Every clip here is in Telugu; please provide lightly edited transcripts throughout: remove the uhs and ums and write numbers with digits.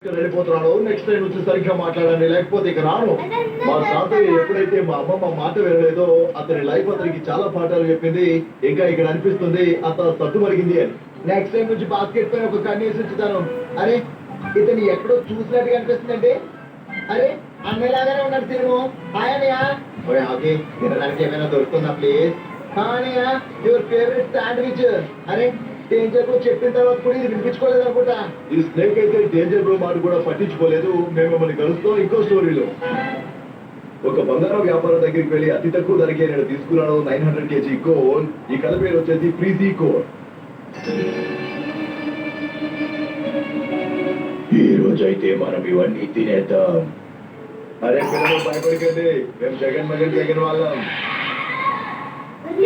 వెళ్ళిపోతున్నాడు. నెక్స్ట్ టైం వచ్చి సరిగ్గా మాట్లాడండి, లేకపోతే ఇక రాను. మా తాతయ్య ఎప్పుడైతే మా అమ్మమ్మ మాట వినలేదో అతని లైఫ్ అతనికి చాలా పాఠాలు చెప్పింది. ఇంకా ఇక్కడ అనిపిస్తుంది అతను సత్తుమరిగింది అని. నెక్స్ట్ టైం నుంచి బాస్కెట్ పైన ఒక కన్నేసి ఉంచుతాను. అరే ఇతను ఎక్కడో చూసినట్టుగా అనిపిస్తుందండి. అరే అన్నలాగానే ఉన్నాడు తిరుము. ఆయనయా ఆగి తినడానికి ఏమైనా దొరుకుతుందా ప్లీజ్? ఆయనయా యువర్ ఫేవరెట్ శాండ్విచ్. అరే డేంజర్ బ్రో చెప్పిన తర్వాత కూడా ఇది వినిపించుకోలేదు అనుకుంటా. ఈ స్నేక్ అయితే డేంజర్ బ్రో మాట కూడా పట్టించుకోలేదు. మేము మిమ్మల్ని కలుస్తాం ఇంకో స్టోరీలో. ఒక బంగారం వ్యాపారం దగ్గరికి వెళ్ళి అతి తక్కువ ధరకే నేను తీసుకున్నాను 900 kg గోల్డ్. ఈ కథ పేరు వచ్చేసి ఫ్రీజీ కోర్. ఈ రోజైతే మనం ఇవన్నీ తినేద్దాం. అరే పిల్లలు భయపడికండి, మేము జగన్ వాళ్ళం.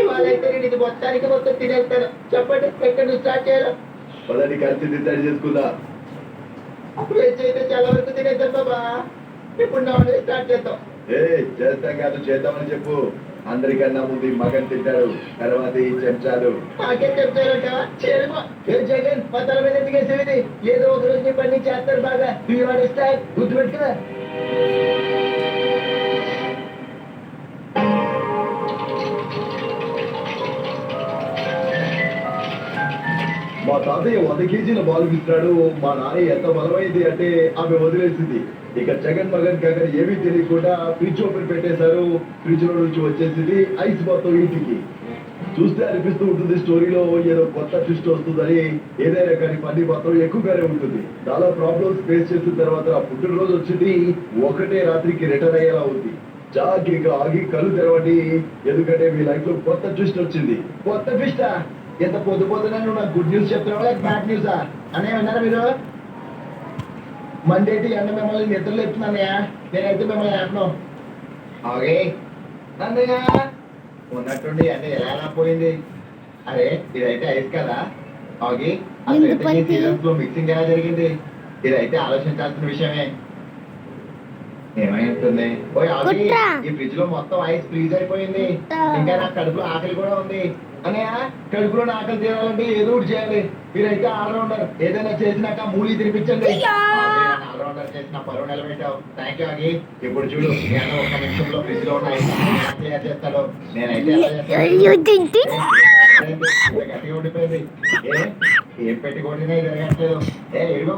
వాళ్ళైతే నేను ఇది మొత్తం తినేస్తాను. చెప్పండి ఎక్కడ నుంచి స్టార్ట్ చేయాలి? పదండి కలిసి డిసైడ్ చేసుకుందా. వెజ్ అయితే చాలా వరకు తినేద్దాం బాబా. ఇప్పుడు నాన్ వెజ్ స్టార్ట్ చేద్దాం. చేస్తాం కాదు, చేద్దామని చెప్పు. అందరికన్నా ముందు మగన్ తింటాడు, తర్వాత ఈ చెంచాలు. మాకే చెప్తారంటావా? జగన్ మా తల మీద ఎందుకేసేది? ఏదో ఒక రోజు నీ పని చేస్తారు బాగా. గుర్తుపెట్టుకుదా. మా తాతయ్య 100 kgల బాల్ ఇస్తాడు. మా నాన్న ఎంత బలమైంది అంటే ఆమె వదిలేసింది. ఇక జగన్ మగన్ కాక ఏమీ తెలియకుండా ఫ్రిడ్జ్ ఓపెన్ పెట్టేశారు. ఫ్రిడ్జ్ లో నుంచి వచ్చేసింది ఐస్ మొత్తం ఇంటికి. చూస్తే అనిపిస్తూ ఉంటుంది స్టోరీలో ఏదో కొత్త ట్విస్ట్ వస్తుందని. ఏదైనా కానీ పని మాత్రం ఎక్కువగానే ఉంటుంది. చాలా ప్రాబ్లమ్స్ ఫేస్ చేసిన తర్వాత పుట్టినరోజు వచ్చింది. ఒకటే రాత్రికి రిటర్న్ అయ్యేలా ఉంది. జాగ్రత్తగా ఆగి కళ్ళు తెరవండి, ఎందుకంటే మీ లైఫ్ లో కొత్త ట్విస్ట్ వచ్చింది. కొత్త ట్విస్టా? ఎంత పొద్దున నువ్వు నాకు గుడ్ న్యూస్ చెప్తున్నావా బ్యాడ్ న్యూసా? అనే విన్నారా మీరు? మండేటి అన్న మిమ్మల్ని నిద్రలు ఎత్తున్నానయ్యా. నేనైతే మిమ్మల్ని ఆపను. ఓకే అన్నయ్య ఉన్నట్టుండి అంటే ఎలా పోయింది? అరే ఇదైతే ఐస్ కదా. ఓకే అసలు సీజన్స్ లో మిక్సింగ్ ఎలా జరిగింది? ఇదైతే ఆలోచించాల్సిన విషయమే. ఏమైంటుంది? ఈ ఫ్రిడ్జ్ లో మొత్తం ఐస్ ఫ్రీజ్ అయిపోయింది. ఇంకా నా కడుపులో ఆకలి కూడా ఉంది. అన్నయ్య కడుపులో ఆకలి తీరాలంటే ఏదో ఒకటి చేయాలి. మీరైతే ఆల్రౌండర్, ఏదైనా చేసినాక మూలీ తినిపించండి. ఆల్రౌండర్ చేసిన పరువు నిలబెట్టావు. థ్యాంక్ యూ ఆగి. ఇప్పుడు చూడు నేను ఒక నిమిషంలో ఫ్రిడ్జ్ లో ఉన్నాయి తయారు చేస్తాడు. నేనైతే గట్టిగా ఉండిపోయింది. ఏం పెట్టి కొట్టినా జరగట్లేదు. ఇదిగో